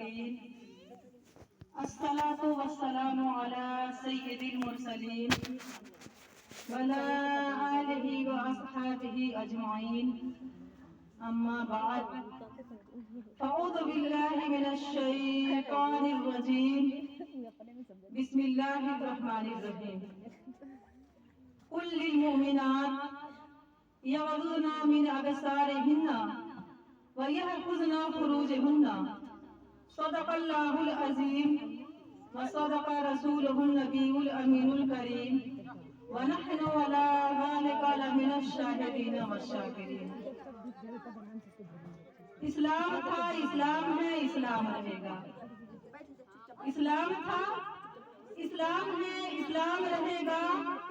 المتقين الصلاة والسلام على سيد المرسلين وعلى آله وأصحابه أجمعين أما بعد فأعوذ بالله من الشيطان الرجيم بسم الله الرحمن الرحيم قل للمؤمنات يغضضن من أبصارهن ويحفظن فروجهن صدق الله العظيم وصدق رسوله النبي الأمين الكريم ونحن على ذلك لمن الشاهدين والشاكرين. اسلام تھا، اسلام ہے، اسلام رہے گا. اسلام تھا، اسلام ہے، اسلام رہے گا.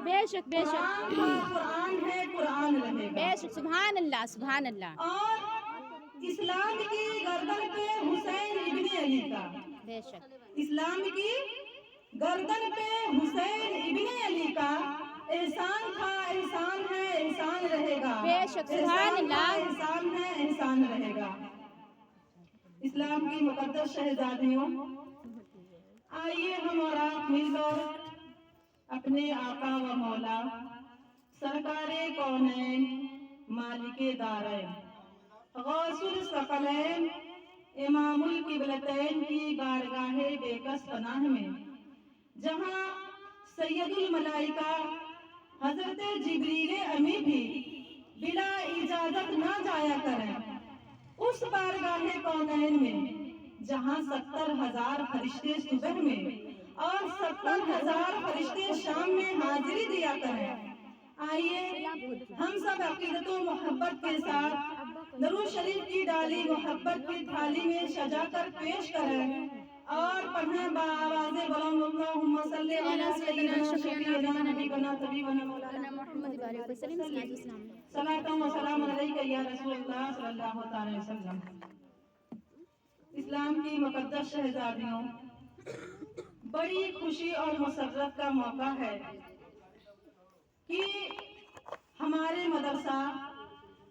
بے شک بے شک قرآن ہے، قرآن رہے گا. بے شک. سبحان اللہ سبحان اللہ. اور اسلام کی گردن پہ حسین ابن علی کا، بے شک. اسلام کی گردن پہ حسین ابن علی کا احسان تھا، احسان ہے، احسان رہے گا. بے شک. سبحان اللہ. احسان ہے، احسان رہے گا. اسلام کی مقدس شہزادیوں، آئیے ہم اور آپ مل کر اپنے آقا و مولا سرکار کونین مالک دارین غوث الثقلین امام القبلتین کی بارگاہ بے کس پناہ میں، جہاں سید الملائکہ حضرت جبریل امی بھی بلا اجازت نہ جایا کریں، اس بارگاہ کونین میں جہاں 70,000 فرشتے صبح میں اور 70,000 فرشتے شام میں حاضری دیا کریں. آئیے ہم سب عقیدت و محبت کے ساتھ درود شریف کی ڈالی محبت کی تھالی میں سجا کر پیش کریں اور پڑھیں بآواز بلند اللہم صلی علی سیدنا شفیعنا حبیبنا طبیبنا مولانا محمد علیہ وسلم. صلاۃ و سلام علیک یا رسول اللہ صلی اللہ علیہ وسلم. اسلام کی مقدس شہزادیوں، بڑی خوشی اور مسرت کا موقع ہے کہ ہمارے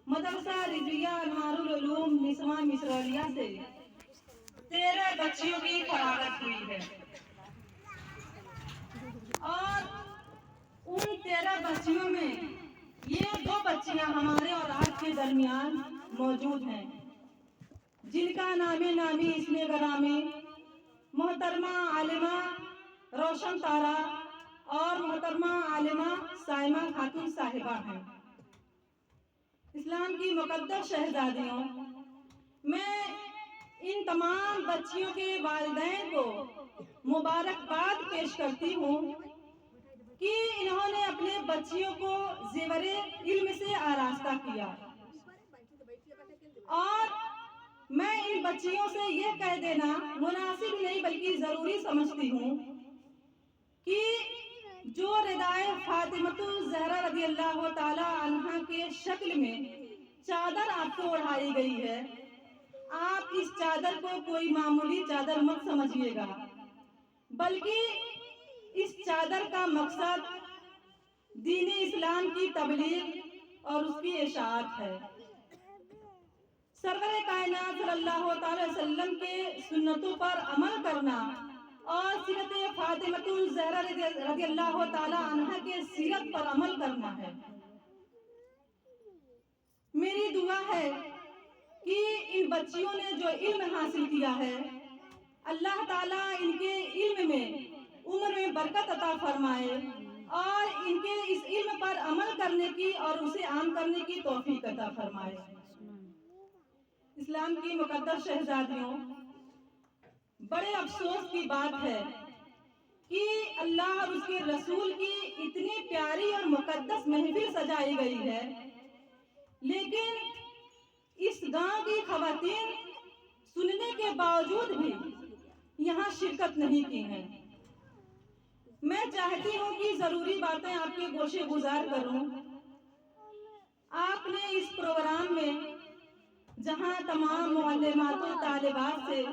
مدرسہ رضویہ انوار العلوم نسواں مصرولیہ سے 13 بچیوں کی فراغت ہوئی ہے، اور ان 13 بچیوں میں یہ 2 بچیاں ہمارے اور آپ کے درمیان موجود ہیں، جن کا نامی اسم گرامی محترمہ عالمہ روشن تارا اور محترمہ عالمہ سائمہ خاتون صاحبہ ہیں. اسلام کی مقدس شہزادیوں، میں ان تمام بچیوں کے والدین کو مبارکباد پیش کرتی ہوں کہ انہوں نے اپنے بچیوں کو زیور علم سے آراستہ کیا، اور میں ان بچیوں سے یہ کہہ دینا مناسب نہیں بلکہ ضروری سمجھتی ہوں کہ جو ردائے فاطمۃ الزہرا رضی اللہ تعالی عنہ کے شکل میں چادر آپ کو اڑھائی گئی ہے، آپ اس چادر کو کوئی معمولی چادر مت سمجھیے گا، بلکہ اس چادر کا مقصد دین اسلام کی تبلیغ اور اس کی اشاعت ہے. سرور کائنات صلی اللہ تعالی وسلم کے سنتوں پر عمل کرنا اور سیرت فاطمۃ الزہرا رضی اللہ تعالی عنہ کے سیرت پر عمل کرنا ہے. میری دعا ہے کہ ان بچیوں نے جو علم حاصل کیا ہے، اللہ تعالیٰ ان کے علم میں عمر میں برکت عطا فرمائے اور ان کے اس علم پر عمل کرنے کی اور اسے عام کرنے کی توفیق عطا فرمائے. اسلام کی مقدس شہزادیوں، بڑے افسوس کی بات ہے کہ اللہ اور اس کے رسول کی اتنی پیاری اور مقدس محفل سجائی گئی ہے، لیکن اس گاؤں کی خواتین سننے کے باوجود بھی یہاں شرکت نہیں کی ہیں. میں چاہتی ہوں کہ ضروری باتیں آپ کے گوشے گزار کروں. آپ نے اس پروگرام میں جہاں تمام معلمات و طالبات سے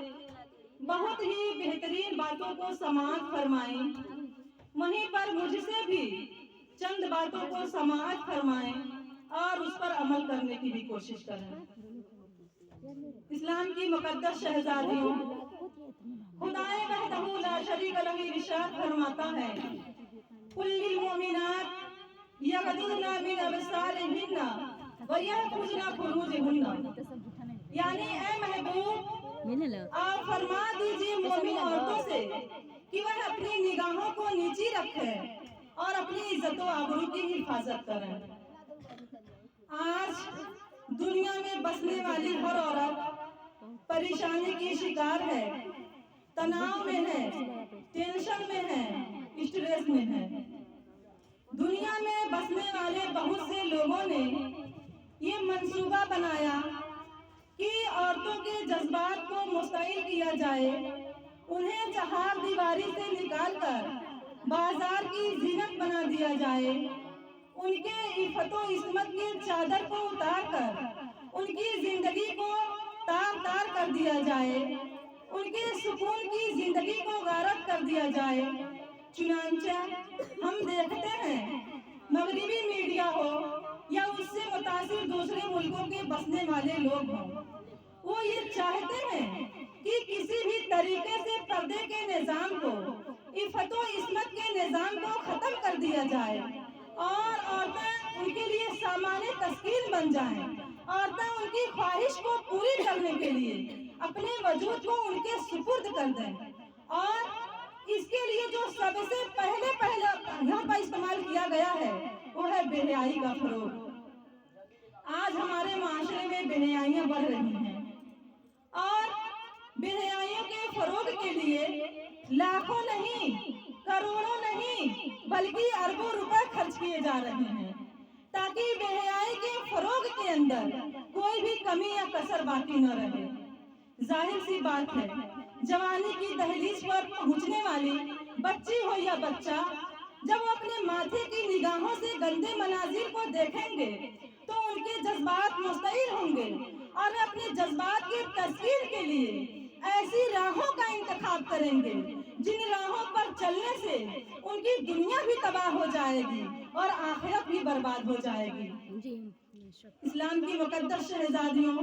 بہت ہی بہترین باتوں کو سماعت فرمائیں، وہیں پر مجھ سے بھی چند باتوں کو سماعت فرمائیں اور اس پر عمل کرنے کی بھی کوشش کریں. इस्लाम की मुकद्दस शहजादियों, खुदाए वहदहू ला शरीक लहू इरशाद फरमाता है, कुल्लिल मोमिनात यगदुना मिन अबसारिहिन्ना व यहफुजना फुरूजहुन्ना। यानी ऐ महबूब, आप फरमा दीजिए मोमिन औरतों से कि वह अपनी निगाहों को नीची रखे और अपनी इज्जत व आबरू की हिफाजत करें। आज दुनिया में बसने वाली हर औरत परेशानी की शिकार है, तनाव में है, टेंशन में है, स्ट्रेस में है। दुनिया में बसने वाले बहुत से लोगों ने ये मंसूबा बनाया कि औरतों के जज्बात को मुस्तइल किया जाए, उन्हें चहार दीवारी से निकालकर बाजार की जीनत बना दिया जाए, उनके इफ़्फ़त इस्मत के चादर को उतारकर उनकी जिंदगी को तार-तार कर दिया जाए, उनके सुकून की जिंदगी को गारत कर दिया जाए। चुनांचे हम देखते हैं, मगरिबी मीडिया हो या उससे मुतासिर दूसरे मुल्कों के बसने वाले लोग हों, वो ये चाहते हैं कि किसी भी तरीके से पर्दे के निज़ाम को, इफ़्फ़त इस्मत के निज़ाम को ख़त्म कर दिया जाए और औरतें उनके लिए सामान्य तस्कीन बन जाएं। औरतें उनकी ख्वाहिश को पूरी करने के लिए अपने वजूद को उनके सुपुर्द कर दें। और इसके लिए जो सबसे पहले यहाँ पर इस्तेमाल किया गया है वो है बेहयाई का फरोग। आज हमारे माशरे में बेहयाइयाँ बढ़ रही हैं और बेहयाइयों के फरोग के लिए लाखों नहीं, करोड़ों नहीं, बल्कि अरबों रुपए खर्च किए जा रहे हैं ताकि बेहयाई के फरोग के अंदर कोई भी कमी या कसर बाकी न रहे। जाहिर सी बात है, जवानी की दहलीज पर पहुंचने वाली बच्ची हो या बच्चा, जब वो अपने माथे की निगाहों से गंदे मनाजिर को देखेंगे तो उनके जज्बात मुस्तइल होंगे और अपने जज्बात की तस्कीर के लिए ऐसी राहों का इंतखाब करेंगे जिन राहों पर चलने से उनकी दुनिया भी तबाह हो जाएगी और आखिरत भी बर्बाद हो जाएगी। इस्लाम की मुकद्दस शहजादियों,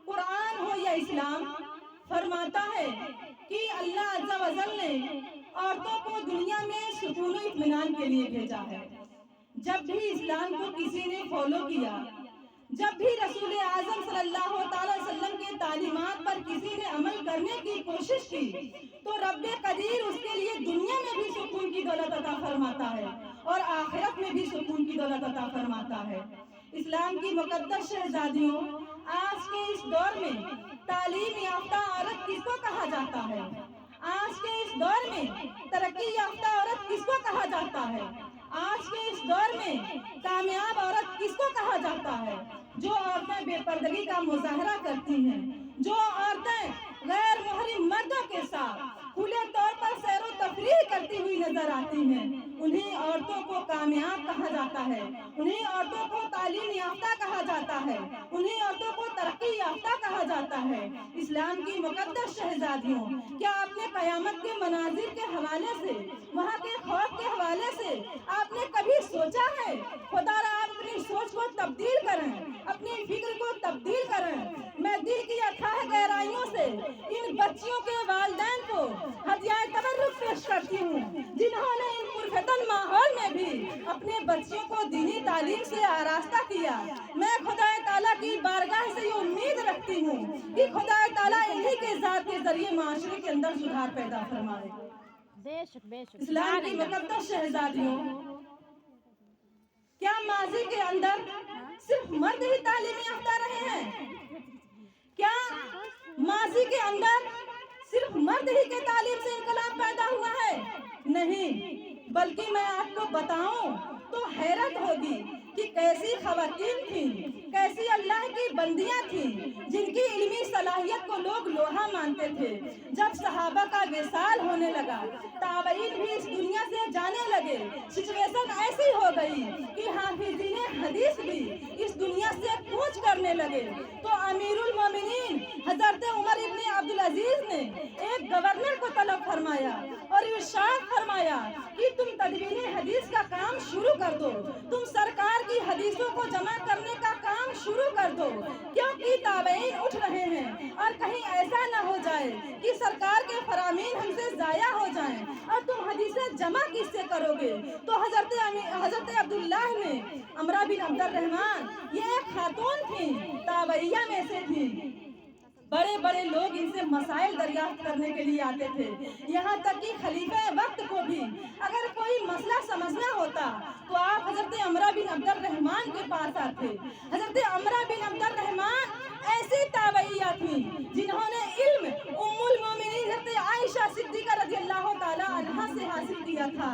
कुरान हो या इस्लाम, फरमाता है कि अल्लाह अज़्ज़ा व जल ने औरतों को दुनिया में सुकून व इत्मीनान के लिए भेजा है। जब भी इस्लाम को किसी ने फॉलो किया, जब भी रसूल आज़म सल्लल्लाहु अलैहि वसल्लम के तालीमात पर किसी ने अमल करने की कोशिश की, तो रब्बे कदीर उसके लिए दुनिया में भी सुकून की दौलत अता फरमाता है और आखिरत में भी सुकून की दौलत अता फरमाता है। इस्लाम की मुकद्दस शहजादियों, आज के इस दौर में तालीम याफ्ता औरत किसको कहा जाता है? आज के इस दौर में तरक्की याफ्ता औरत किसको कहा जाता है? आज के इस दौर में कामयाब औरत किसको कहा जाता है? जो औरतें बेपर्दगी का मुजाहरा करती हैं, जो औरतें गैर मुहर्रिम मर्दों के साथ खुले तौर पर सैरो तफरीह करती हुई नजर आती हैं, उन्हीं औरतों को कामयाब कहा जाता है, उन्हीं औरतों को तालीम याफ्ता कहा जाता है, उन्हीं औरतों को तरक्की याफ्ता कहा जाता है। इस्लाम की मुकद्दस शहजादियों, क्या आपने कयामत के मनाजिर के हवाले से, वहाँ के खौफ के हवाले से आपने कभी सोचा है? खुदारा आप अपनी सोच को तब्दील करें, अपनी फिक्र को तब्दील करें। मैं दिल की अथाह गहराइयों से इन बच्चियों के वालिदैन को हदियाए तबर्रुक पेश करती हूँ, जिन्होंने इन पुरफतन माहौल में भी अपने बच्चियों को दीनी तालीम से आरास्ता किया। मैं खुदाए ताला की बारगाह से ये उम्मीद रखती हूँ कि खुदाए ताला इन्हीं के ज़ात के जरिए माशरे के अंदर सुधार पैदा फरमाए। इस्लाम की मुकद्दस शहजादियों, क्या माजी के अंदर सिर्फ मर्द ही तालीम याफ्ता रहे हैं? क्या माजी के अंदर सिर्फ मर्द ही के तालीम से इनकलाब पैदा हुआ है? नहीं, बल्कि मैं आपको बताऊं तो हैरत होगी कि कैसी खवातीन थी, कैसी अल्लाह की बंदियां थी जिनकी इल्मी सलाहियत को लोग लोहा मानते थे। जब सहाबा का विसाल होने होने लगा, ताबईन भी इस दुनिया से जाने लगे। सिचुएशन ऐसी हो गई कि हाफिजीने हदीस भी इस दुनिया से कूच करने लगे। तो अमीरुल मोमिनीन हजरत उमर इब्न अब्दुल अजीज ने एक गवर्नर को तलब फरमाया और इरशाद फरमाया कि तुम तदवीन हदीस का काम शुरू कर दो, तुम सरकार की हदीसों को जमा करने का काम शुरू कर दो, क्योंकि ताबईन उठ रहे हैं और कहीं ऐसा न हो जाए कि सरकार के फरामीन हमसे जाया हो जाएं और तुम हदीसें जमा किससे करोगे। तो हजरत अब्दुल्लाह ने अमरा बिन अब्दुर्रहमान, ये एक खातून थी, ताबैया में से थी। बड़े बड़े लोग इनसे मसाइल दरियाफ्त करने के लिए आते थे, यहाँ तक कि खलीफे वक्त को भी अगर कोई मसला समझना होता तो आप हजरत अमरा बिन अब्दुर्रहमान के पास आते। हजरत अमरा बिन अब्दुर्रहमान ऐसी ताबैया थी जिन्होंने इल्म उम्मुल मोमिनीन हजरत आयशा सिद्दीका रज़ियल्लाहु ताला अन्हा से हासिल किया था।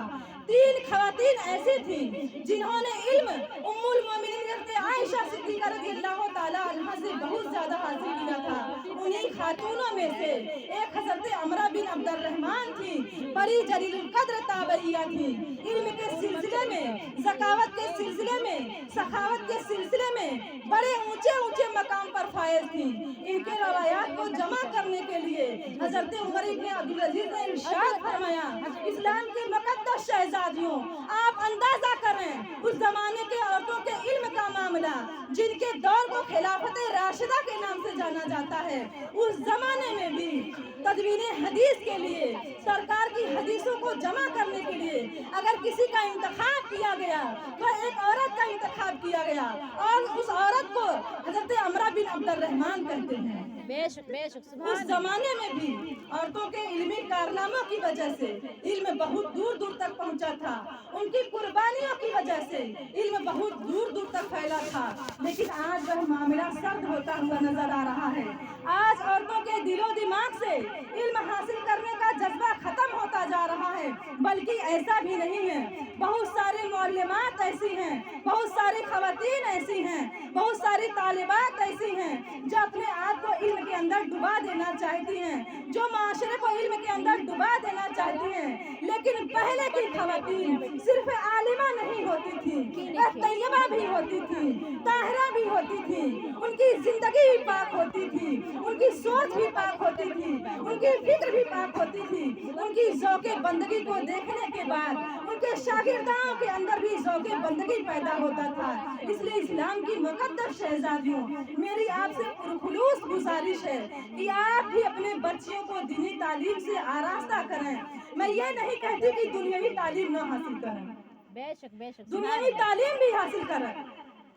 3 खवातीन ऐसी थी जिन्होंने इल्म उम्मुल मोमिनीन हजरत आयशा सिद्दीका रज़ियल्लाहु ताला अन्हा से बहुत ज्यादा हासिल किया था। उन्हीं खातूनों में से एक हजरत अमरा बिन अब्दुर्रहमान थी, बड़ी जलीलुल कद्र ताबैया थी। इल्म के सिलसिले में, ज़कावत के सिलसिले में, सखावत के सिलसिले में बड़े ऊंचे ऊंचे मकाम पर फायज थी। इनके रवायात को जमा करने के लिए हजरत उमर इब्न अब्दुल अजीज ने इरशाद फरमाया, इस्लाम की मुक़द्दस शहजादियों, आप अंदाजा करें उस जमाने के औरतों के इल्म का मामला, जिनके दौर को खिलाफत राशिदा के नाम से जाना जाता है, उस जमाने में भी तदवीने हदीस के लिए, सरकार की हदीसों को जमा करने के लिए अगर किसी का इंतखाब किया गया तो एक औरत का इंतखाब किया गया और उस औरत को हजरत अमरा बिन अब्दुर्रहमान कहते हैं। बेशक बेशक उस जमाने में भी औरतों के इल्मी कारनामों की वजह से इल्म बहुत दूर दूर तक पहुंचा था, उनकी कुर्बानियों की वजह से इल्म बहुत दूर दूर तक फैला था। लेकिन आज वह मामला सर्द होता हुआ नजर आ रहा है। आज औरतों के दिलो दिमाग से इल्म हासिल करने का जज्बा खत्म होता जा रहा है। बल्कि ऐसा भी नहीं है, बहुत सारे मौलमात ऐसी हैं, बहुत सारी खवातीन ऐसी हैं, बहुत सारी तालिबात ऐसी हैं जो अपने आप को इल्म के अंदर डुबा देना चाहती हैं, जो माशरे को इल्म के अंदर डुबा देना चाहती हैं। लेकिन पहले की खवातीन सिर्फ आलिमा नहीं होती थी, वह तैयबा भी होती थी, ताहिरा भी होती थी, उनकी जिंदगी भी पाक होती थी, उनकी सोच भी पाक होती थी, उनकी फिक्र भी पाक होती थी। उनकी ज़ौक़े बंदगी को देखने के बाद उनके शागिर्दाओं के अंदर भी ज़ौक़े बंदगी पैदा होता था। इसलिए इस्लाम की मुक़द्दस शहजादियों, मेरी आपसे पुरखुलूस गुजारिश है कि आप भी अपने बच्चियों को दीनी तालीम से आरास्ता करें। मैं ये नहीं कहती कि दुनियावी तालीम न हासिल करें, बेशक बेशक दुनियावी तालीम भी हासिल करें,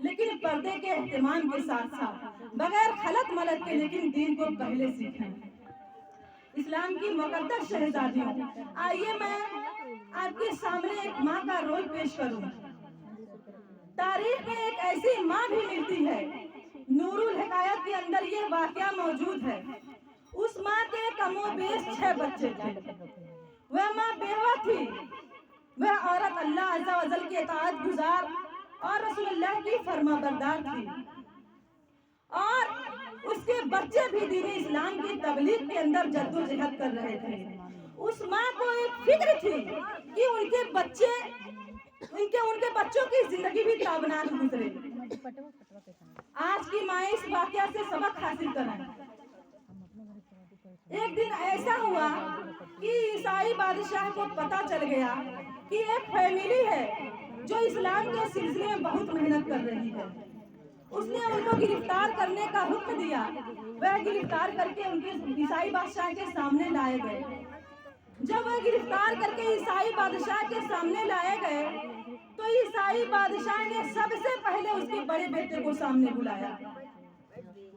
लेकिन पर्दे के एहतमाम के साथ साथ बगैर खलत मलत के, लेकिन दीन को पहले सीखें। इस्लाम की मुक़द्दस शहजादियों, आइए मैं आपके सामने एक माँ का रोल पेश करूं। तारीख में एक ऐसी माँ भी मिलती है, नूरुल हिकायत के अंदर ये वाक़या मौजूद है। उस माँ के कमोबेश 6 बच्चे थे। वह माँ बेवा थी, वह औरत अल्लाह अज़्ज़ा व जल की इताअत गुजार और रसूलुल्लाह की फरमाबरदार थी, और उसके बच्चे भी दीन इस्लाम की तबलीग के अंदर जद्दोजहद कर रहे थे। उस माँ को एक फिक्र थी कि उनके बच्चों की जिंदगी भी ताबनाक गुजरे। आज की माँ इस वाक़या से सबक हासिल करें। एक दिन ऐसा हुआ कि ईसाई बादशाह को पता चल गया कि एक फैमिली है जो इस्लाम के सिलसिले में बहुत मेहनत कर रही है। उसने उनको गिरफ्तार करने का हुक्म दिया। वह गिरफ्तार करके उनके ईसाई बादशाह के सामने लाए गए। जब वह गिरफ्तार करके ईसाई बादशाह के सामने लाए गए तो ईसाई बादशाह ने सबसे पहले उसके बड़े बेटे को सामने बुलाया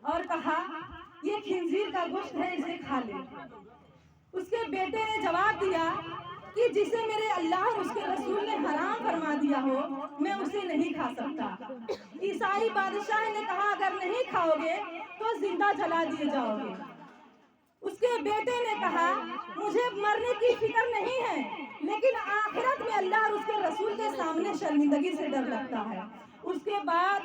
और कहा, ये खिंजीर का गोश्त है, इसे खा ले। उसके बेटे ने जवाब दिया कि जिसे मेरे अल्लाह और उसके रसूल ने हराम फरमा दिया हो, मैं उसे नहीं खा सकता। ईसाई बादशाह ने कहा, अगर नहीं खाओगे तो जिंदा जला दिए जाओगे। उसके बेटे ने कहा, मुझे मरने की फिक्र नहीं है, लेकिन आखिरत में अल्लाह और उसके रसूल के सामने शर्मिंदगी से डर लगता है। उसके बाद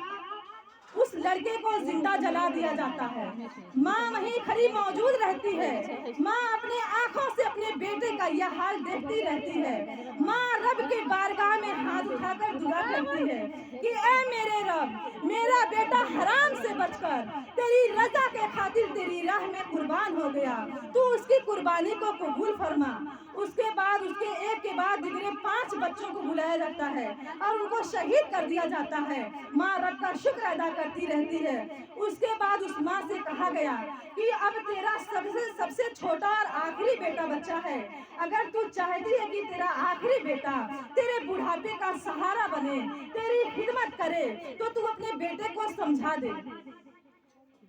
उस लड़के को जिंदा जला दिया जाता है। माँ वहीं खड़ी मौजूद रहती है। माँ अपने आंखों से अपने बेटे का यह हाल देखती रहती है। माँ रब के बारगाह में हाथ उठाकर दुआ करती है कि ऐ मेरे रब, मेरा बेटा हराम से बचकर तेरी रजा के खातिर तेरी राह में कुर्बान हो गया, तू उसकी कुर्बानी को कबूल फरमा। उसके बाद उसके एक के बाद दूसरे 5 बच्चों को बुलाया जाता है और उनको शहीद कर दिया जाता है। माँ रब का शुक्र अदा करती रहती है। उसके बाद उस माँ से कहा गया कि अब तेरा सबसे छोटा और आखिरी बेटा बच्चा है, अगर तू चाहती है कि तेरा आखिरी बेटा तेरे बुढ़ापे का सहारा बने, तेरी खिदमत करे, तो तू अपने बेटे को समझा दे।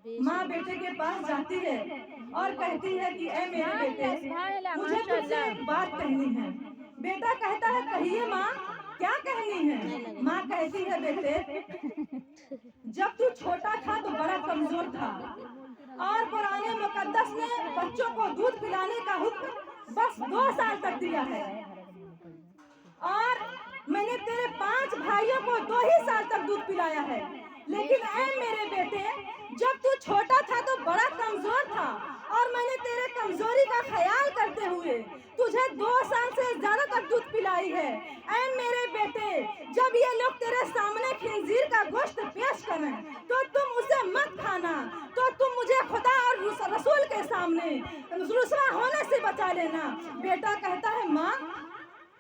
माँ बेटे के पास जाती है और कहती है कि ऐ मेरे बेटे, मुझे तुझसे एक बात कहनी है। बेटा कहता है कहिए माँ, क्या कहनी है? माँ कहती है बेटे, जब तू छोटा था तो बड़ा कमजोर था और कुरान मुकद्दस ने बच्चों को दूध पिलाने का हुक्म बस 2 साल तक दिया है और मैंने तेरे 5 भाइयों को 2 ही साल तक दूध पिलाया है। लेकिन ऐ मेरे बेटे, जब तू छोटा था तो बड़ा कमजोर था और मैंने तेरे कमजोरी का ख्याल करते हुए तुझे 2 साल से ज्यादा तक दूध पिलाई है। ऐ मेरे बेटे, जब ये लोग तेरे सामने खिंजीर का गोश्त पेश करें तो तुम उसे मत खाना, तो तुम मुझे खुदा और रसूल के सामने रुसवा होने से बचा लेना। बेटा कहता है माँ,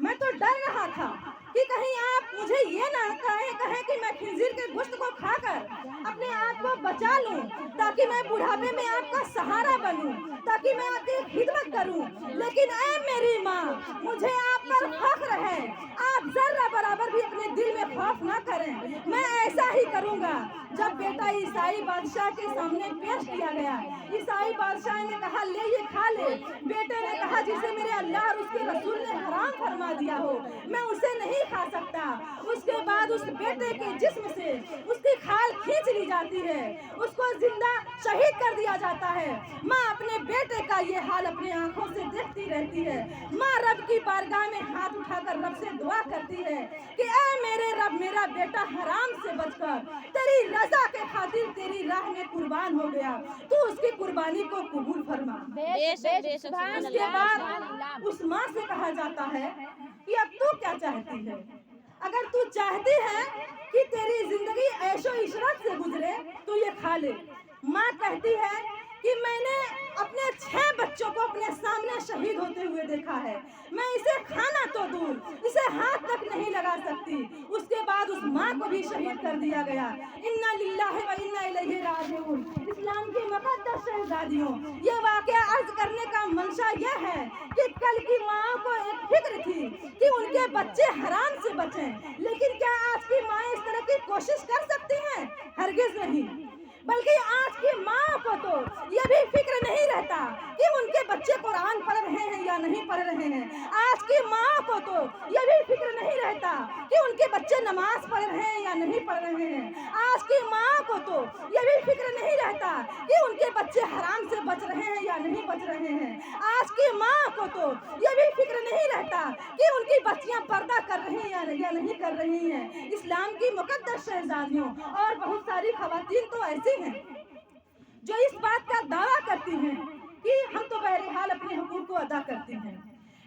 मैं तो डर रहा था कि कहीं आप मुझे ये ना कहें कि मैं खिंजीर के गोश्त को खाकर अपने आप को बचा लूं, ताकि मैं बुढ़ापे में आपका सहारा बनूं, ताकि मैं आपकी खिदमत करूं। लेकिन ऐ मेरी माँ, मुझे आप पर फख्र है, आप जर्रा बराबर भी अपने दिल में खौफ ना करें, मैं ऐसा ही करूंगा। जब बेटा ईसाई बादशाह के सामने पेश किया गया, ईसाई बादशाह ने कहा ले ये खा ले। बेटे ने कहा जिसे मेरे अल्लाह और उसके रसूल ने हराम फरमा दिया हो, मैं उसे नहीं खा सकता। उसके बाद उस बेटे के जिस्म से उसकी खाल खींच ली जाती है, उसको जिंदा शहीद कर दिया जाता है। माँ अपने बेटे का ये हाल अपनी आंखों से देखती रहती है। माँ रब की बारगाह में हाथ उठाकर रब से दुआ करती है कि ऐ मेरे रब, मेरा बेटा हराम से बचकर तेरी रजा के खातिर तेरी राह में कुर्बान हो गया, तू उसकी कुर्बानी को कबूल फरमा। उसके बाद उस माँ से कहा जाता है कि अब तू क्या चाहती है? अगर तू चाहती है कि तेरी जिंदगी ऐशो इशरत से गुजरे तो ये खा ले। माँ कहती है कि मैंने अपने 6 बच्चों को अपने सामने शहीद होते हुए देखा है, मैं इसे खाना तो दूर, इसे हाथ तक नहीं लगा सकती। उसके बाद उस माँ को भी शहीद कर दिया गया। इन्ना लिल्लाहि व इन्ना इलैहि राजिऊन। इस्लाम की मुक़द्दस शहज़ादियों, ये वाक़या अर्ज करने का मंशा यह है कि कल की माँ को एक फिक्र थी कि उनके बच्चे हराम से बचें, लेकिन क्या आज की माँ इस तरह की कोशिश कर सकती हैं? हरगिज़ नहीं। बल्कि आज की माँ को तो ये भी फिक्र नहीं रहता कि उनके बच्चे कुरान पढ़ रहे हैं या नहीं पढ़ रहे हैं। आज की माँ को तो ये भी फिक्र नहीं रहता कि उनके बच्चे नमाज पढ़ रहे हैं या नहीं पढ़ रहे हैं। आज की माँ को तो ये भी फिक्र नहीं रहता कि उनके बच्चे हराम से बच रहे हैं या नहीं बच रहे हैं। आज की माँ को तो ये भी फिक्र नहीं रहता कि उनकी बच्चियाँ पर्दा कर रही हैं या नहीं कर रही हैं। इस्लाम की मुक़द्दस शहज़ादियों और बहुत सारी खवातीन तो ऐसी हैं जो इस बात का दावा करती हैं कि हम तो बहरहाल अपने हुकूक को अदा करते हैं,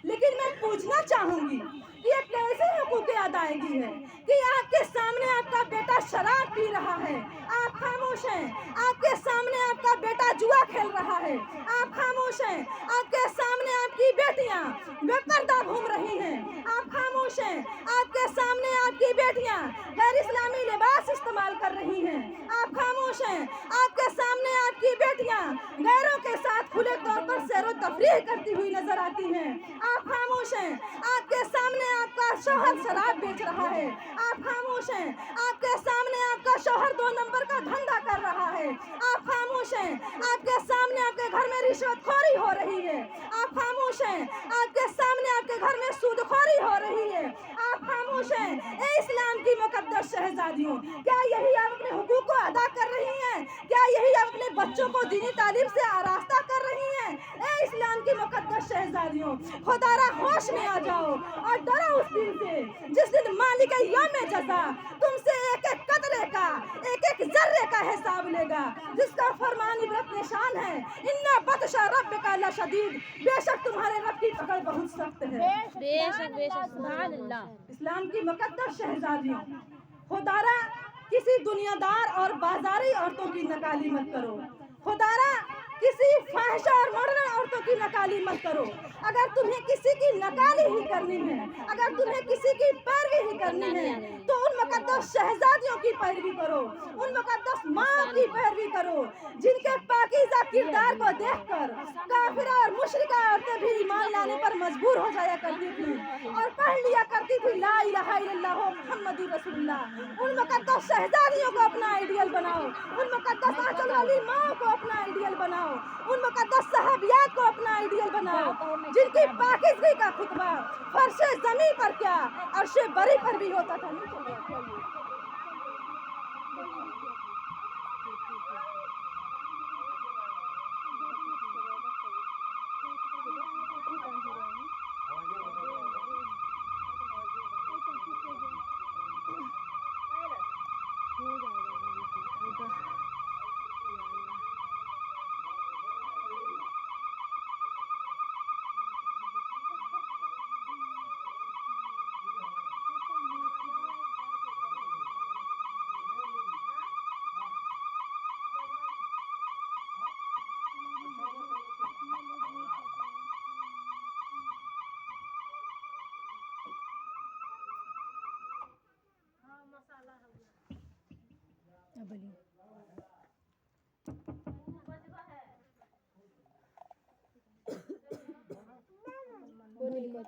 लेकिन मैं पूछना चाहूंगी कि ये कैसे हुकूक अदायगी है कि आपके सामने आपका बेटा शराब पी रहा है, आप खामोश हैं। आपके सामने आपका बेटा जुआ खेल रहा है, आप खामोश हैं। आपके सामने आपकी बेटियां बेपर्दा घूम रही हैं, आप खामोश हैं। आपके सामने आपकी बेटियां गैर इस्लामी लिबास इस्तेमाल कर रही हैं, आप खामोश हैं। आपके सामने आपकी बेटियां गैरों के साथ खुले तौर पर सैरो तफरीह करती हुई नजर आती हैं, आप खामोश हैं। आपके सामने आपका शौहर शराब बेच रहा है, आप खामोश हैं। आपके सामने आपका शौहर 2 नंबर का धंधा कर रहा है, आप खामोश हैं। आपके सामने आपके घर में रिश्वतखोरी हो रही है, आप खामोश हैं। आपके सामने आपके घर में सूदखोरी हो रही है, आप आप खामोश हैं? ए इस्लाम की मुकद्दस शहजादियों, क्या यही आप अपने हुकूक को अदा कर रही हैं? क्या यही आप अपने बच्चों को दीनी तालीम से आरास्ता कर रही हैं? ए इस्लाम की मुकद्दस शहजादियों, खुदारा होश में आ जाओ और डरो उस दिन से जिस दिन मालिक यौम जज़ा तुमसे एक एक कतरे का, एक एक जर्रे का हिसाब लेगा, जिसका फरमान इबरत निशान है, इन्ना बतशा रब्बिका लशदीद, बेशक तुम्हारे रब की पकड़ बहुत सख्त है। बेशक बेशक सुभान अल्लाह। इस्लाम की मुकद्दस शहजादियों, खुदारा किसी दुनियादार और बाजारी औरतों की नकाली मत करो। खुदारा किसी फाहिशा और मॉडर्न औरतों की नकाली मत करो। अगर तुम्हें किसी की नकाली ही करनी है, अगर तुम्हें किसी की पैरवी ही करनी है, तो उन मुकद्दस शहजादियों की पैरवी करो, उन मुकद्दस माँ की पैरवी करो, जिनके पाकीज़ा किरदार को देखकर काफिरा और मुशरिका औरतें भी ईमान लाने पर मजबूर हो जाया करती थी और पढ़ लिया करती थी ला इलाहा इल्लल्लाह मुहम्मदुर रसूलुल्लाह। उन मुकद्दस शहजादियों को अपना आइडियल बनाओ, उन मुकद्दस आंचल वाली माँ को अपना आइडियल बनाओ, उन मुकद्दस सहाबियात को अपना आइडियल बनाओ, जिनकी पाकीज़गी का खुतबा फर्शे ज़मीं पर क्या अर्शे बरी पर भी होता था।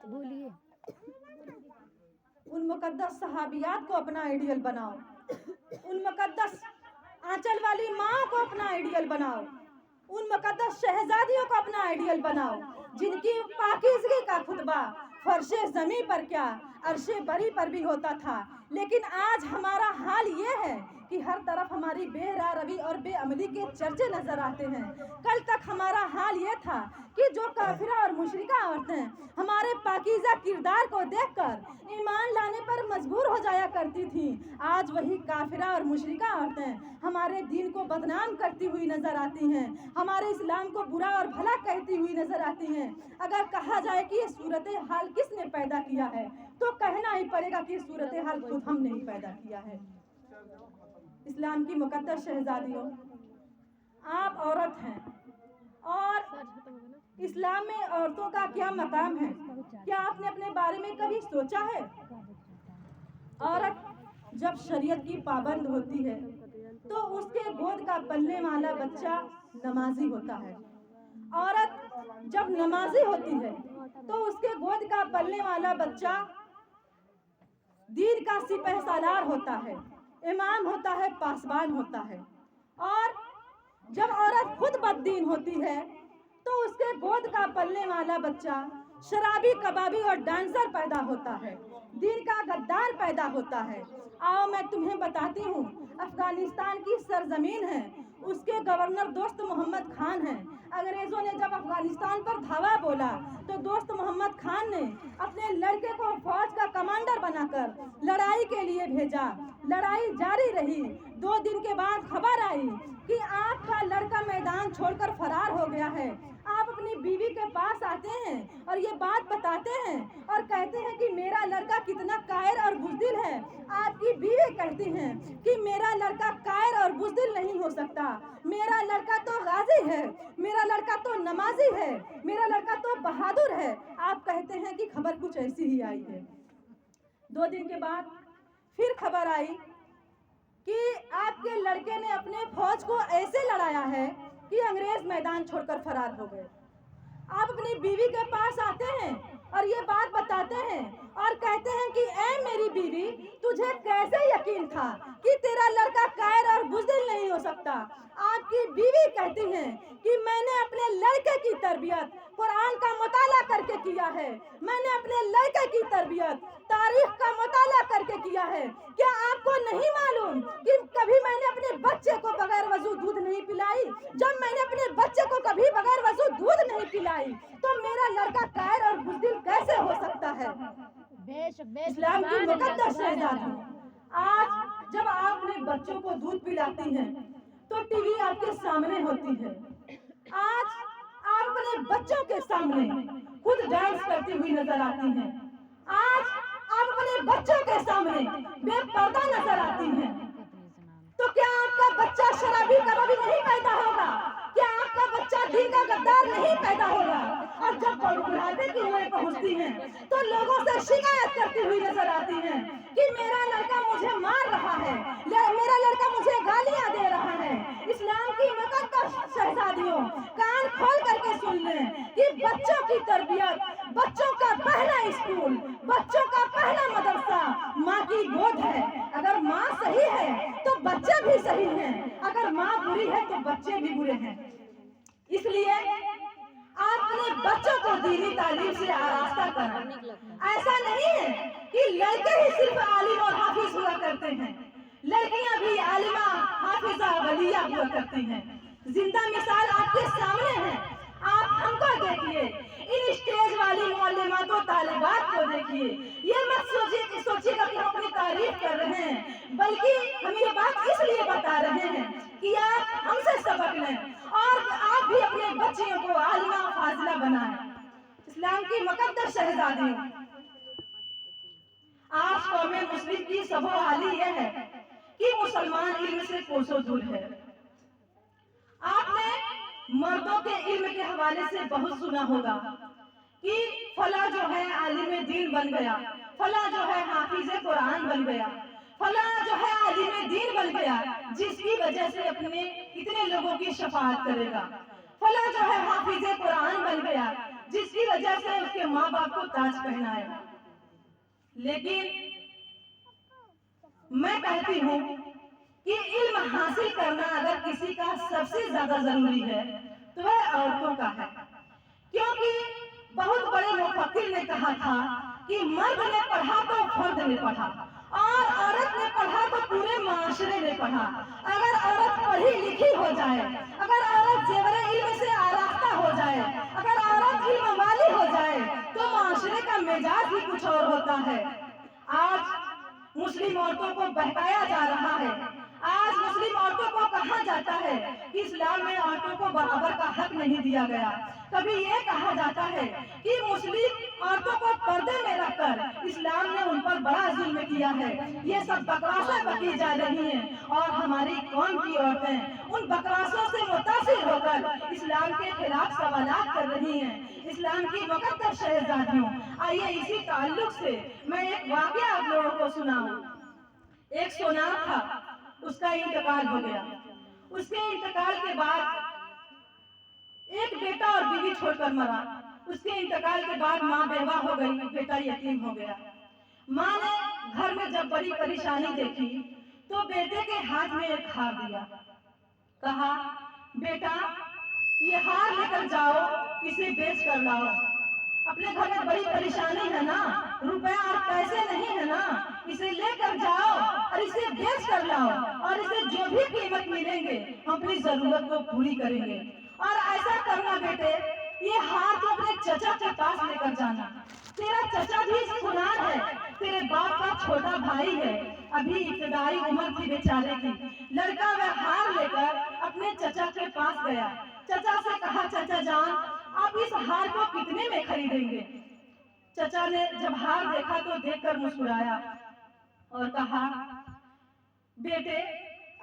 बोलिए। उन मुकद्दस सहाबियात को अपना आइडियल बनाओ, उन मुकद्दस आंचल वाली माँ को अपना आइडियल बनाओ, उन मुकद्दस शहजादियों को अपना आइडियल बनाओ, जिनकी पाकीज़गी का खुतबा फर्शे ज़मीं पर क्या अर्शे बरी पर भी होता था। लेकिन आज हमारा हाल ये है कि हर तरफ हमारी बेरा रवि और बेअमली के चर्चे नजर आते हैं। कल तक हमारा हाल ये था कि जो काफिरा और मुशरिका औरतें हमारे पाकीज़ा किरदार को देखकर ईमान लाने पर मजबूर हो जाया करती थीं, आज वही काफिरा और मुशरिका औरतें हमारे दीन को बदनाम करती हुई नजर आती हैं, हमारे इस्लाम को बुरा और भला कहती हुई नजर आती हैं। अगर कहा जाए कि ये सूरत हाल किसने पैदा किया है, तो कहना ही पड़ेगा कि सूरत हाल खुद हमने ही पैदा किया है। इस्लाम की मुकद्दस शहजादियों, आप औरत हैं और इस्लाम में औरतों का क्या मकाम है, क्या आपने अपने बारे में कभी सोचा है? औरत जब शरीयत की पाबंद होती है तो उसके गोद का पलने वाला बच्चा नमाजी होता है। औरत जब नमाजी होती है तो उसके गोद का पलने वाला बच्चा दीन का सिपह सालार होता है, इमाम होता है, पासबान होता है। और जब औरत खुद बददीन होती है तो उसके गोद का पलने वाला बच्चा शराबी, कबाबी और डांसर पैदा होता है, दीन का गद्दार पैदा होता है। आओ मैं तुम्हें बताती हूँ, अफगानिस्तान की सरजमीन है, उसके गवर्नर दोस्त मोहम्मद खान हैं। अंग्रेजों ने जब अफगानिस्तान पर धावा बोला तो दोस्त मोहम्मद खान ने अपने लड़के को फौज का कमांडर बनाकर लड़ाई के लिए भेजा। लड़ाई जारी रही। 2 दिन के बाद खबर आई कि आपका लड़का मैदान छोड़कर फरार हो गया है। आप अपनी बीवी के पास आते हैं और ये बात बताते हैं और कहते हैं कि मेरा लड़का कितना कायर और बुज़दिल है। आपकी बीवी कहती हैं कि मेरा लड़का कायर और बुज़दिल नहीं हो सकता, मेरा लड़का तो गाजी है, मेरा लड़का तो नमाजी है, मेरा लड़का तो बहादुर है। आप कहते हैं कि खबर कुछ ऐसी ही आई है। 2 दिन के बाद फिर खबर आई कि आपके लड़के ने अपने फौज को ऐसे लड़ाया है कि अंग्रेज मैदान छोड़कर फरार हो गए। आप अपनी बीवी के पास आते हैं और ये बात बताते हैं और कहते हैं कि ऐ मेरी बीवी, तुझे कैसे यकीन था कि तेरा लड़का कायर और बुज़दिल नहीं हो सकता। आपकी बीवी कहती है कि मैंने अपने लड़के की तरबियत कुरान का मुताला करके किया है, मैंने अपने लड़के की तरबियत तारीख का मुताला करके किया है। क्या आपको नहीं मालूम कि कभी मैंने अपने बच्चे को बगैर वजू दूध नहीं पिलाई? जब मैंने अपने बच्चे को कभी बगैर वजू दूध नहीं पिलाई तो मेरा लड़का कायर और बुज़दिल कैसे हो सकता है? इस्लाम की मुकद्दस शहजादी, आज जब आप अपने बच्चों को दूध पिलाती हैं तो टीवी आपके सामने होती है। आज आप अपने बच्चों के सामने खुद डांस करती हुई नजर आती हैं। आज आप अपने बच्चों के सामने बेपर्दा नजर आती हैं। तो क्या आपका बच्चा शराबी कभी नहीं पैदा होगा? क्या आपका बच्चा दिल का गद्दार नहीं पैदा होगा? और जब बुढ़ापे की उम्र पहुंचती है तो लोगों से शिकायत करती हुई नजर आती है कि मेरा लड़का मुझे मार रहा है, मेरा लड़का मुझे गालियां दे रहा है। इस्लाम की मुकद्दस शहजादियों, कान खोल करके सुन लें कि बच्चों की तरबियत, बच्चों का पहला स्कूल, बच्चों का पहला मदरसा माँ की गोद है। अगर माँ सही है तो बच्चे भी सही हैं, अगर माँ बुरी है तो बच्चे भी बुरे हैं। इसलिए आप अपने बच्चों को दीनी तालीम से आरास्ता करें। ऐसा नहीं है कि लड़के ही सिर्फ आलिम और हाफिज हुआ करते हैं, लड़कियां भी आलिमा, हाफिजा, वलिया हुआ करती हैं। जिंदा मिसाल आपके सामने है। आप हमको देखिए, इन स्टेज वाली मुअल्लिमात और तालिबात को देखिए। ये मत सोचिएगा कि हम अपनी तारीफ कर रहे हैं, बल्कि हम ये बात इसलिए बता रहे हैं कि आप हमसे सबक लें और आप भी अपने बच्चियों को आलिमा फाजिला बनाएं। इस्लाम की मुकद्दस शहजादी, आज कौमे मुस्लिम की सबो हाली यह है कि मुसलमान इल्म से कोसों दूर है। आपने मर्दों के इल्म के हवाले से बहुत सुना होगा कि फला जो है आलिम दीन बन गया, फला जो है हाफिज कुरान बन गया, फला जो है आलिम दीन बन गया जिसकी वजह से अपने इतने लोगों की शफाअत करेगा, फला जो है हाफिज कुरान बन गया जिसकी वजह से उसके माँ बाप को ताज पहनाएगा। लेकिन मैं कहती हूँ कि इल्म हासिल करना अगर किसी का सबसे ज्यादा जरूरी है तो वह औरतों का है, क्योंकि बहुत बड़े मुफक्किर ने कहा था कि मर्द ने पढ़ा तो फर्द ने पढ़ा और औरत ने पढ़ा तो पूरे माशरे ने पढ़ा। अगर औरत पढ़ी लिखी हो जाए, अगर औरत जेवरे इल्म से आरास्ता हो जाए, अगर औरत इल्म वाली हो जाए तो माशरे का मिजाज ही कुछ और होता है। आज मुस्लिम औरतों को बहकाया जा रहा है, आज मुस्लिम औरतों को कहा जाता है कि इस्लाम में औरतों को बराबर का हक नहीं दिया गया। कभी ये कहा जाता है कि मुस्लिम औरतों को पर्दे में रखकर इस्लाम ने उन पर बड़ा जुल्म किया है। ये सब बकवासें बकी जा रही हैं और हमारी कौम की औरतें उन बकवासों से मुतासिर होकर इस्लाम के खिलाफ सवालात कर रही हैं। इस्लाम की मुकद्दस शहजादियों, आइए इसी ताल्लुक से मैं एक वाकया आप लोगों को सुनाऊं। एक सोनार था, उसका इंतकाल हो गया। उसके इंतकाल के बाद एक बेटा और बीवी छोड़कर मरा। उसके इंतकाल के बाद माँ बेवा हो गई, बेटा यतीम हो गया। माँ ने घर में जब बड़ी परेशानी देखी तो बेटे के हाथ में एक हार दिया, कहा बेटा ये हार लेकर जाओ, इसे बेच कर लाओ। अपने घर में बड़ी परेशानी है ना, रुपया और पैसे नहीं है ना, इसे लेकर जाओ और इसे बेच कर लाओ और इसे जो भी कीमत मिलेंगे हम अपनी जरूरत को पूरी करेंगे। और ऐसा करना बेटे, ये हार तो अपने चचा के पास लेकर जाना। तेरा चचा भी सुनार है, तेरे बाप का छोटा भाई है, अभी इब्तदाई उम्र थी बेचारे की। लड़का वह हार लेकर अपने चचा के पास गया। चचा से कहा चचा जान आप इस हार को कितने में खरीदेंगे? चचा ने जब हार देखा तो देखकर मुस्कुराया और कहा बेटे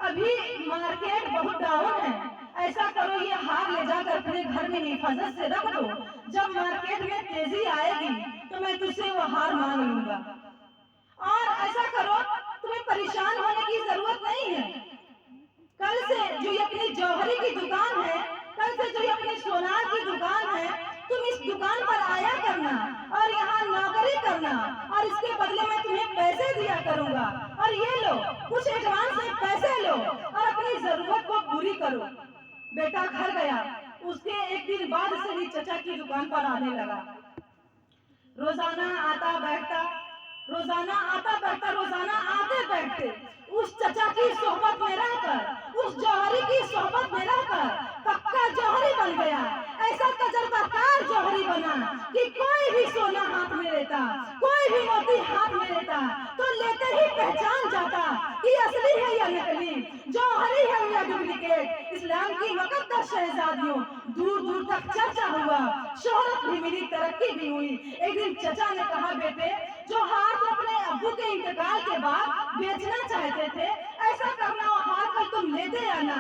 अभी मार्केट बहुत डाउन है, ऐसा करो ये हार ले जाकर अपने घर में हिफाजत से रख दो, जब मार्केट में तेजी आएगी तो मैं तुझसे वो हार मांग लूंगा। और ऐसा करो तुम्हें परेशान होने की जरूरत नहीं है, कल से जो ये अपनी जौहरी की दुकान है, कल से जो ये अपनी सोनार की दुकान है, तुम इस दुकान पर आया करना और यहाँ नौकरी करना जाना और इसके बदले में तुम्हें पैसे दिया करूंगा, और ये लो कुछ एडवांस में पैसे लो और अपनी जरूरत को पूरी करो। बेटा घर गया। उसके एक दिन बाद से ही चचा की दुकान पर आने लगा। रोजाना आता बैठता, रोजाना आते बैठते उस चचा की सोहबत में रहकर, उस जौहरी की सोहबत में रहकर पक्का जौहरी बन गया। ऐसा तजर्बाकार जौहरी बना कि कोई भी सोना हाथ में लेता, कोई भी मोती हाथ में लेता तो लेते ही पहचान जाता कि असली है या नकली, जौहरी है या डुप्लीकेट। इस्लाम की मुकद्दस शहजादियों, दूर दूर तक चर्चा हुआ, शोहरत भी मिली, तरक्की भी हुई। एक दिन चचा ने कहा, बेटे जो हार तो अपने अब्बू के इंतकाल के बाद बेचना चाहते थे, ऐसा करना वो हार कल तुम लेते आना,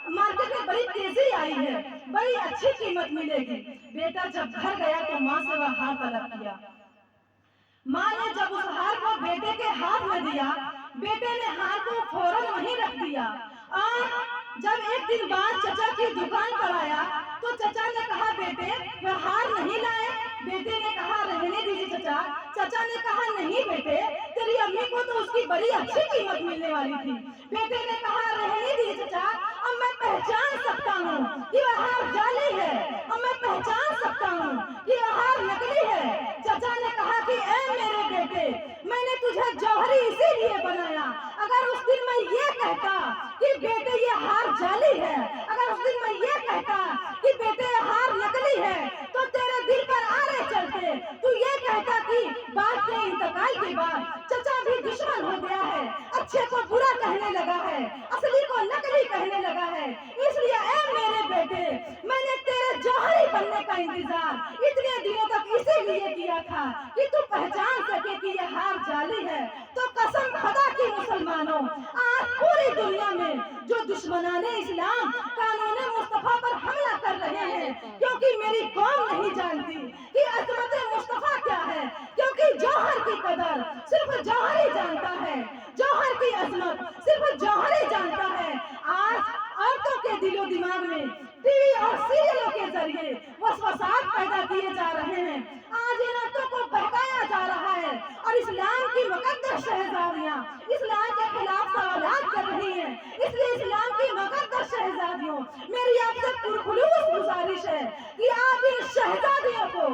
मार्केट में बड़ी तेजी आई है, बड़ी अच्छी कीमत मिलेगी। बेटा जब घर गया तो माँ से वह हार तलब किया। माँ ने जब उस हार को बेटे के हाथ में दिया, बेटे ने हार को फौरन वहीं रख दिया। और जब एक दिन बाद चचा की दुकान पर आया तो चचा ने कहा, बेटे वह हार नहीं लाए? बेटे ने कहा, रहने दीजिए चचा। चचा ने कहा, नहीं बेटे, तेरी अम्मी को तो उसकी बड़ी अच्छी कीमत मिलने वाली थी। बेटे ने कहा, रहने दीजिए चचा, अब मैं पहचान सकता हूँ कि वह हार जाली है, अब मैं पहचान सकता हूँ कि वह हार नकली है। चचा ने कहा कि ऐ मेरे बेटे, मैंने तुझे जौहरी इसीलिए बनाया। अगर उस दिन मैं ये कहता कि बेटे ये हार जाली है, अगर उस दिन मैं ये कहता कि बेटे ये हार नकली है, तो तेरे दिल पर आरे चलते। तू ये कहता कि बाप के इंतकाल के बाद चचा भी दुश्मन हो गया है, अच्छे को बुरा कहने लगा है, असली को नकली कहने लगा है। इसलिए ऐ मेरे बेटे, मैंने तेरे जौहरी बनने का इंतजार इतने दिनों तक इसीलिए किया था कि तू पहचान सके कि ये हार जाली है। तो कसम खुदा की मुसलमानों, आज पूरी दुनिया में जो दुश्मनाने इस्लाम कानून मुस्तफा पर हमला कर रहे हैं, क्योंकि मेरी कौम नहीं जानती कि अजमत मुस्तफा क्या है, क्योंकि जौहर की कदर सिर्फ जौहरी जानता है, जौहर की अजमत सिर्फ जौहरी जानता है। आज औरतों के दिलो दिमाग में टीवी और सीरियलों के जरिए वसवसात पैदा किए जा रहे हैं। आज इन औरतों को बहकाया जा रहा है और इस्लाम की मुकद्दस शहजादियां इस्लाम के खिलाफ सवालात कर रही हैं। इसलिए इस्लाम की मुकद्दस शहजादियों, मेरी आपसे पुरखुलूस गुजारिश है कि आप इन शहजादियों को,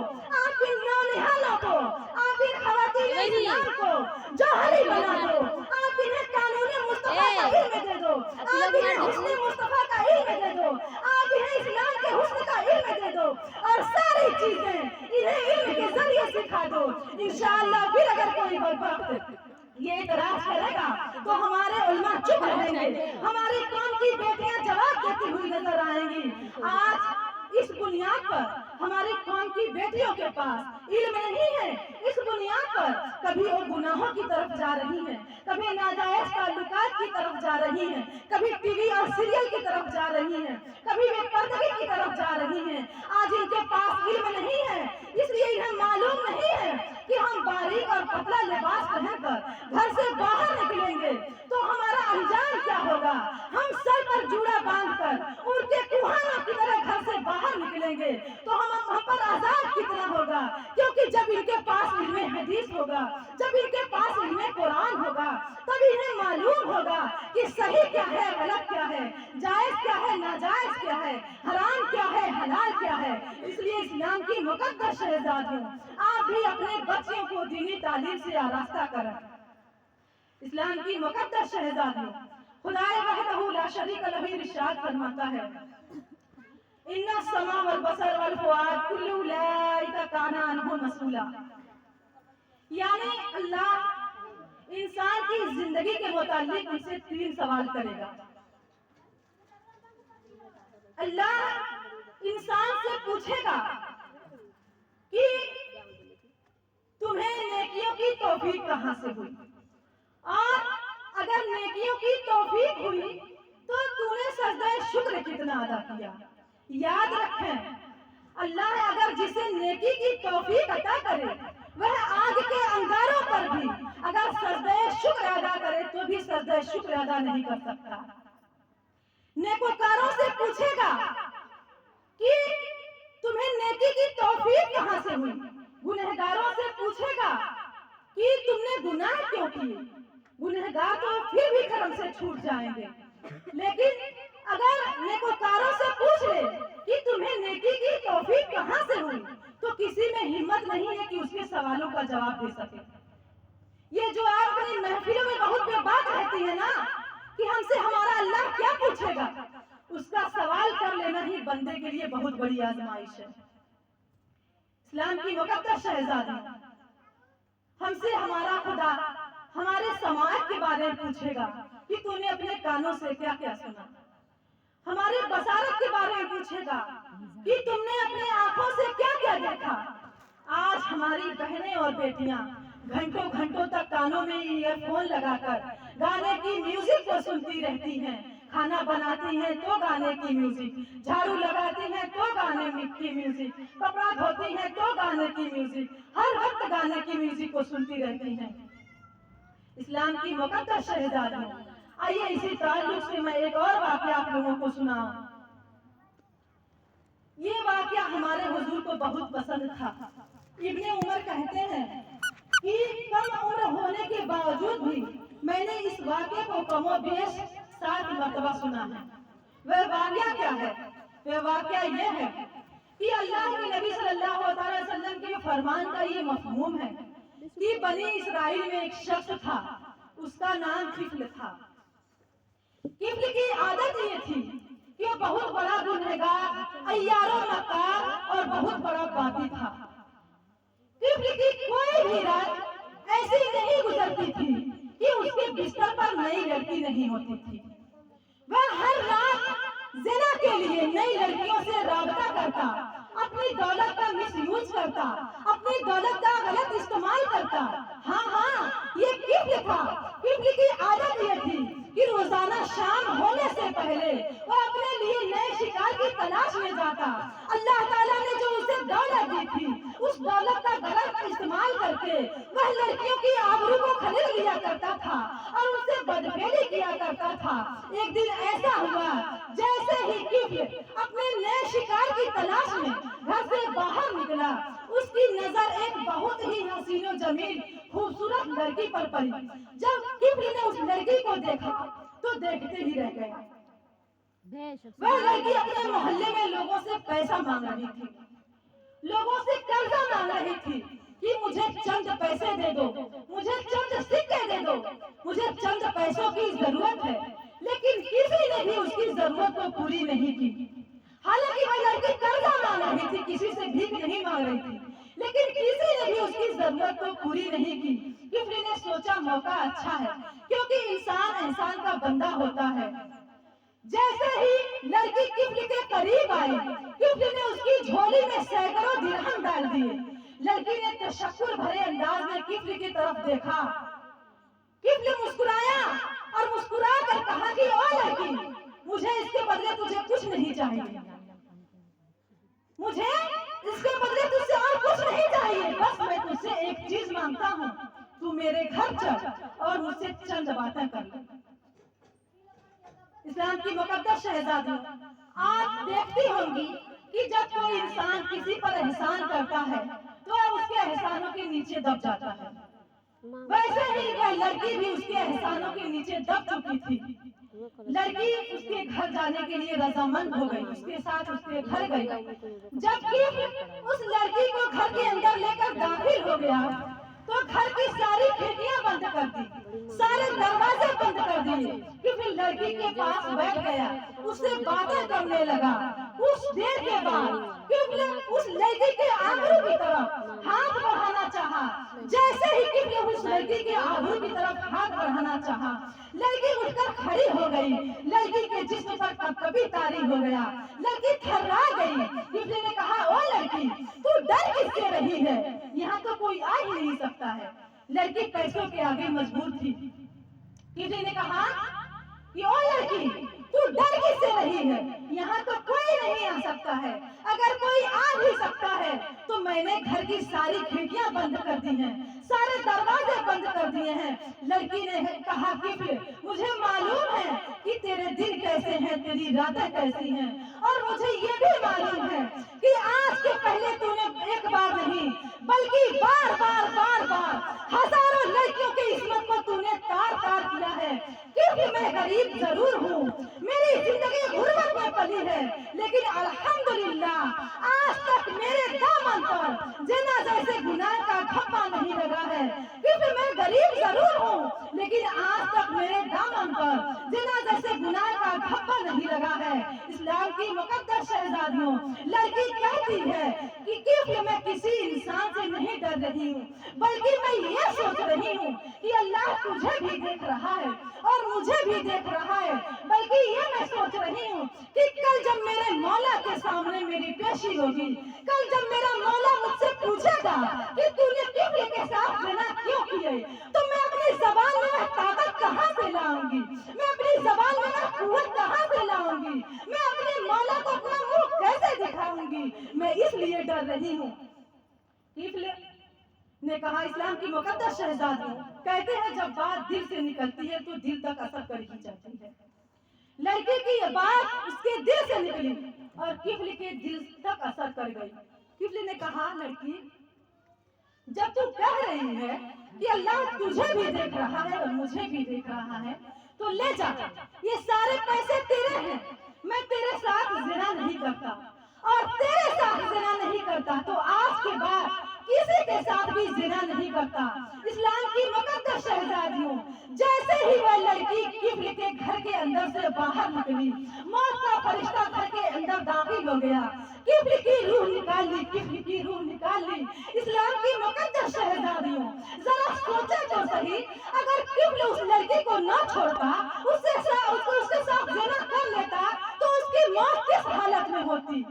आप इन नौनिहालों को, आप इन खवातीन इस्लाम को जौहरी बना दो। आप इन्हें कानून मुस्तफा का इल्म दे दो, आप इन्हें हुस्न मुस्तफा का इल्म दे दो, आप इन्हें इस्लाम के हुस्न का इल्म दे दो और सारी चीजें इन्हें इल्म के जरिए सिखा दो। इंशाअल्लाह फिर अगर कोई बदबख्त ये इतराज करेगा तो हमारे उलमा चुप रहेंगे, हमारी कौम की बेटियां जवाब देती हुई नजर आएंगी। आज इस बुनियाद पर हमारी कौम की बेटियों के पास इल्म नहीं है, इस बुनियाद पर कभी वो गुनाहों की तरफ जा रही हैं, कभी नाजायज ताल्लुकात की तरफ जा रही हैं, कभी टीवी और सीरियल की तरफ जा रही हैं, कभी बेपर्दगी की तरफ जा रही हैं। आज इनके पास इल्म नहीं है, इसलिए इन्हें मालूम नहीं है कि हम बारीक और पतला लिबास पहनकर घर से बाहर निकलेंगे तो हमारा अंजाम क्या होगा। हम सर पर जूड़ा बांधकर उड़ते कुहानों की तरह घर से बाहर निकलेंगे तो हम पर आजाद कितना होगा, क्योंकि जब इनके पास इल्मे हदीस होगा, जब इनके पास इल्मे कुरान होगा, तब इन्हें मालूम होगा कि सही क्या है, गलत क्या है, जायज क्या है, नाजायज क्या है, हराम क्या है, हलाल क्या है। इसलिए इस्लाम की मुकद्दस शहजादियों, आप भी अपने बच्चों को दीनी तालीम से आरास्ता करें। इस्लाम की मुकद्दस शहजादियों, खुदाए वहदहू ला शरीक लहू इरशाद फरमाता है, इन्ना समा वल बसर वल फुआद कुल्लु उलाइका काना अन्हु मसूला। यानी अल्लाह इंसान की जिंदगी के मुतालिक उनसे 3 सवाल करेगा। अल्लाह इंसान से पूछेगा कि तुम्हें नेकियों की तौफीक कहां से हुई, और अगर नेकियों की तौफीक हुई तो तूने सजदा शुक्र कितना अदा किया। याद रखें, अल्लाह अगर जिसे नेकी की तौफीक अता करे वह आग के अंगारों पर भी अगर सजदा शुक्र अदा करे तो भी सजदा शुक्र अदा नहीं कर सकता। नेकोकारों से पूछेगा कि तुम्हें नेकी की तौफीक कहां से हुई, गुनहगारों से पूछेगा कि तुमने गुनाह क्यों किए। गुनहगार तो फिर भी कर्म से छूट जाएंगे, लेकिन अगर नेकोकारों से पूछ ले कि तुम्हें नेकी की तौफीक कहाँ से हुई, तो किसी में हिम्मत नहीं है कि उसके सवालों का जवाब दे सके। ये जो आप अपनी महफिलों में बहुत बात कहती है ना कि हमसे हमारा अल्लाह क्या पूछेगा, उसका सवाल कर लेना ही बंदे के लिए बहुत बड़ी आजमाइश है। इस्लाम की मुकद्दस शहजादी हमसे हमारा खुदा हमारे समाज के बारे में पूछेगा कि तूने अपने कानों से क्या क्या सुना। हमारे बसारत के बारे में पूछेगा कि तुमने अपने आंखों से क्या क्या देखा। आज हमारी बहनें और बेटियां घंटों घंटों तक कानों में ईयरफोन लगाकर गाने की म्यूजिक को सुनती रहती हैं। खाना बनाती हैं तो गाने की म्यूजिक, झाड़ू लगाती हैं तो गाने की म्यूजिक, कपड़ा धोती हैं तो गाने की म्यूजिक, हर वक्त गाने की म्यूजिक को सुनती रहती हैं। इस्लाम की मुकद्दस शहजादियों, आइए इसी ताल्लुक से मैं एक और वाकया आप लोगों को सुनाऊं। ये वाकया हमारे हुजूर को बहुत पसंद था। इब्ने उमर कहते हैं कि कम उम्र होने के बावजूद भी मैंने इस वाकये को कमोबेश 7 मरतबा सुना है। वह वाकया क्या है? वह वाकया ये है कि अल्लाह के नबी सल्लल्लाहु अलैहि वसल्लम के फरमान का ये मफहूम है कि बनी इसराइल में एक शख्स था, उसका नाम किफ्ल था। किफ्ल की आदत ये थी कि वो बहुत बड़ा गुनहगार, अय्यारो मक्कार और बहुत बड़ा पापी था। किफ्ल की कोई भी रात ऐसी नहीं गुजरती थी कि उसके बिस्तर पर नई लड़की नहीं होती थी। वह हर रात ज़िना के लिए नई लड़कियों से राबता करता, अपनी दौलत का मिसयूज करता, अपनी दौलत का गलत इस्तेमाल करता। हाँ, ये किफ्ल था। किफ्ल की आदत ये थी कि रोजाना शाम होने से पहले वो अपने लिए नए शिकार की तलाश में जाता। अल्लाह ताला ने जो उसे दौलत दी थी, उस दौलत का गलत इस्तेमाल करके वह लड़कियों की आबरू को खरीद लिया करता था और उनसे बदफेली किया करता था। एक दिन ऐसा हुआ, जैसे ही किफ्ल अपने नए शिकार की तलाश में घर से बाहर निकला, उसकी नजर एक बहुत ही हसीनो जमील खूबसूरत लड़की पर पड़ी। जब किफ्ल ने उस लड़की को देखा तो देखते ही रह गया। वह लड़की अपने मोहल्ले में लोगों से पैसा मांग रही थी, लोगों से कर्जा मांग रही थी कि मुझे चंद पैसे दे दो, मुझे चंद सिक्के दे दो, मुझे चंद पैसों की जरूरत है। लेकिन किसी ने भी उसकी जरूरत को पूरी नहीं की। हालांकि वह लड़की कर्जा मांग रही थी, किसी से भीख नहीं मांग रही थी, लेकिन किसी ने भी उसकी जरूरत को पूरी नहीं की। किफ्ल ने सोचा मौका अच्छा है, क्योंकि इंसान का बंदा होता है। जैसे ही लड़की किफ्ल के करीब आई, किफ्ल ने उसकी झोली में सैकड़ों दिरहम डाल दिए। लड़की ने तशक्कुर भरे अंदाज में किफ्ल की तरफ देखा। किफ्ल मुस्कुराया और मुस्कुरा कर कहा कि ओ लड़की, मुझे इसके बदले तुझे कुछ नहीं चाहिए, मुझे इसके बदले तुझसे और कुछ नहीं चाहिए। बस मैं तुझसे एक चीज मांगता हूँ, तू मेरे घर चल और मुझसे चंद बातें कर ले। इस्लाम की मुकद्दस शहजादियों, आप देखती होंगी कि जब कोई इंसान किसी पर एहसान करता है तो उसके एहसानों के नीचे दब जाता है। वैसे ही वह लड़की भी उसके एहसानों के नीचे दब चुकी थी। लड़की उसके घर जाने के लिए रजामंद हो गई, उसके साथ उसके घर गई। जबकि उस लड़की को घर के अंदर लेकर दाखिल हो गया तो घर की सारी खिड़कियां बंद कर दी, सारे दरवाजे बंद कर दिए। कि फिर लड़की के पास बैठ गया, उससे बातें करने लगा। कुछ देर के बाद किफ्ल उस लड़की के आबरू की तरफ हाथ बढ़ाना चाहा। जैसे ही किफ्ल उस लड़की के आबरू की तरफ हाथ बढ़ाना चाहा, लड़की उठकर खड़ी हो गई। लड़की के जिस्म पर कभी तारी हो गया, लड़की थर्रा गई। किफ्ल ने कहा, ओ लड़की, तू डर किससे रही है? यहाँ तो कोई आ ही नहीं सकता है। लड़की पैसों के आगे मजबूर थी। किफ्ल ने कहा कि ओ लड़की, तू डर किससे रही है? यहाँ तो कोई नहीं आ सकता है। अगर कोई आ भी सकता है तो मैंने घर की सारी खिड़कियां बंद कर दी हैं, सारे दरवाजे बंद कर दिए हैं। लड़की ने कहा, किफ्ल, मुझे मालूम है कि तेरे दिन कैसे हैं, तेरी रातें कैसी हैं, और मुझे ये भी मालूम है कि आज के पहले तूने एक बार नहीं बल्कि बार बार हजारों मैं गरीब जरूर हूँ, मेरी जिंदगी गुर्बत में पली है, लेकिन अल्हम्दुलिल्लाह आज तक मेरे दामन पर जिना जैसे गुनाह का धब्बा नहीं लगा है। क्योंकि मैं गरीब जरूर हूँ, लेकिन आज तक मेरे दामन पर जिना जैसे गुनाह का धब्बा नहीं लगा है। इस्लाम की मुकद्दस शहजादियों, लड़की कहती है कि क्योंकि मैं किसी इंसान से नहीं डर रही हूँ, बल्कि मैं ये सोच रही हूँ कि अल्लाह तुझे भी देख रहा है और मुझे भी देख रहा है। बल्कि ये मैं सोच रही हूँ कि कल जब मेरे मौला के सामने मेरी पेशी होगी, कल जब मेरा मौला मुझसे पूछेगा कि तूने किफली के साथ ज़िना क्यों किए, तो मैं अपनी ज़बान में वह ताकत कहाँ से लाऊंगी, मैं अपनी ज़बान में वह कुव्वत कहाँ से लाऊंगी, मैं अपने मौला को अपना मुंह कैसे दिखाऊंगी। मैं इसलिए डर रही हूँ। किफली ने कहा, इस्लाम की मुकद्दस शहजादी कहते हैं जब बात दिल से निकलती है तो दिल तक असर कर ही जाती है। लड़के की ये बात उसके दिल से निकली और किफली के दिल तक असर कर गई। किफली ने कहा, लड़की जब तू कह रही है कि अल्लाह तुझे भी देख रहा है और मुझे भी देख रहा है, तो ले जा, ये सारे पैसे तेरे हैं, मैं तेरे साथ ज़िना नहीं करता और तेरे साथ ज़िना नहीं करता तो आज के बाद किसी के साथ भी ज़िना नहीं करता। इस्लाम की मुकद्दस शहजादियों, जैसे ही वह लड़की किफली के घर के अंदर से बाहर निकली, मौत का फरिश्ता घर के अंदर दाखिल हो गया। किफली की रूह निकाल ली, किफली की रूह निकाल ली। इस्लाम की मुकद्दस शहजादियों, जरा सोचे तो सही, अगर किफली उस लड़की को न छोड़ता, उसके साथ ज़िना कर लेता, तो उसकी मौत किस हालत में होती।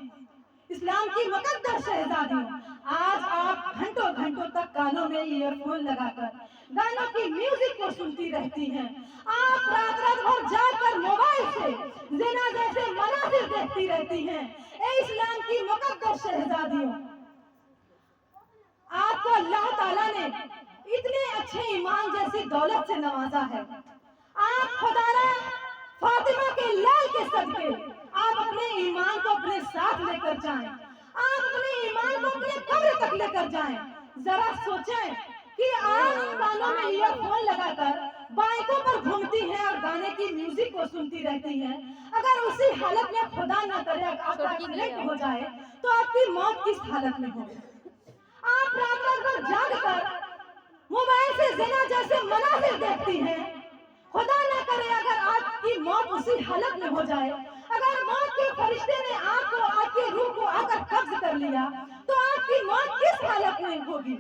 इस्लाम की मुकद्दस शहजादियों, आज आप घंटों घंटों तक कानों में ईयरफोन लगाकर गानों की म्यूजिक को सुनती रहती हैं। आप रात रात भर जाकर मोबाइल से ज़िना जैसे मनाज़िर देखती रहती हैं। ए इस्लाम की मुकद्दस शहजादियों, आपको अल्लाह ताला ने इतने अच्छे ईमान जैसी दौलत से नवाजा है। आप खुदारा फातिमा के लाल के सदके आप अपने ईमान को अपने साथ लेकर जाएं, आप अपने ईमान को अपने कब्र तक लेकर जाएं। जरा सोचें कि आप कानों में ईयरफोन लगाकर बाइकों पर घूमती हैं और गाने की म्यूजिक को सुनती रहती हैं। अगर उसी हालत में खुदा न करे आपका एक्सीडेंट हो जाए तो आपकी मौत किस हालत में होगी। आप रात रात भर जागकर मोबाइल से ज़िना जैसे मनाज़िर देखती हैं। खुदा न करे अगर आपकी मौत उसी हालत में हो जाए, अगर मौत के फरिश्ते ने आपको, आपकी रूह को आकर कब्ज कर लिया, तो आपकी मौत किस हालत में होगी।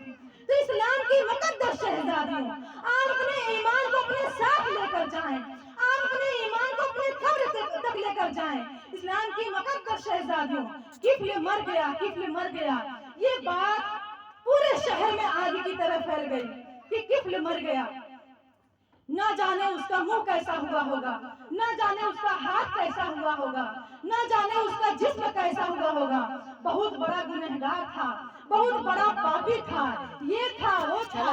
तो इस्लाम की मुकद्दस शहजादियों, आप अपने ईमान को अपने साथ लेकर जाएं, आप अपने ईमान को अपने कब्र तक लेकर जाएं। इस्लाम की मुकद्दस शहजादियों, किफली मर गया, किफली मर गया, ये बात पूरे शहर में आग की तरह फैल गई कि किफली मर गया। न जाने उसका मुंह कैसा हुआ होगा, न जाने उसका हाथ कैसा हुआ होगा, न जाने उसका जिस्म कैसा हुआ होगा। बहुत बड़ा गुनहगार था, बहुत बड़ा पापी था, ये था वो था।